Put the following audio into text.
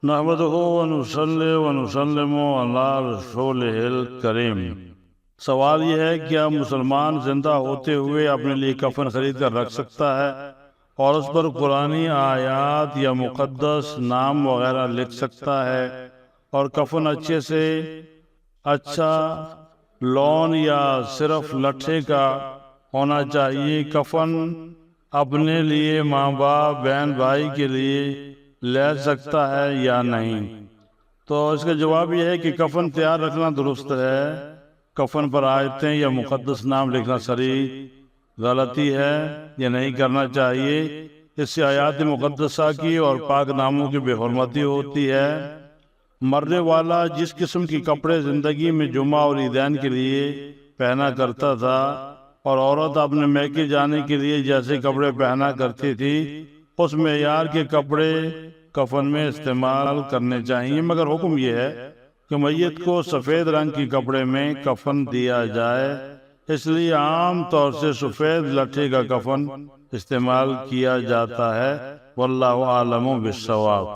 نحمدہ ونصلی ونسلم علی رسولہ الکریم۔ سوال یہ ہے کہ کیا مسلمان زندہ ہوتے ہوئے اپنے لیے کفن خرید کر رکھ سکتا ہے اور اس پر قرآنی آیات یا مقدس نام وغیرہ لکھ سکتا ہے، اور کفن اچھے سے اچھا لون یا صرف لٹھے کا ہونا چاہیے؟ کفن اپنے لیے، ماں باپ، بہن بھائی کے لیے لے سکتا ہے یا نہیں؟ تو اس کا جواب یہ ہے کہ کفن تیار رکھنا درست ہے۔ کفن پر آیتیں یا مقدس نام لکھنا صریح غلطی ہے، یہ نہیں کرنا چاہیے۔ اس سے آیات مقدسہ کی اور پاک ناموں کی بے حرمتی ہوتی ہے۔ مرنے والا جس قسم کی کپڑے زندگی میں جمعہ اور عیدین کے لیے پہنا کرتا تھا، اور عورت اپنے میکے جانے کے لیے جیسے کپڑے پہنا کرتی تھی، اس معیار کے کپڑے کفن میں استعمال کرنے چاہیے، مگر حکم یہ ہے کہ میت کو سفید رنگ کے کپڑے میں کفن دیا جائے۔ اس لیے عام طور سے سفید لٹھے کا کفن استعمال کیا جاتا ہے۔ واللہ اعلم بالصواب۔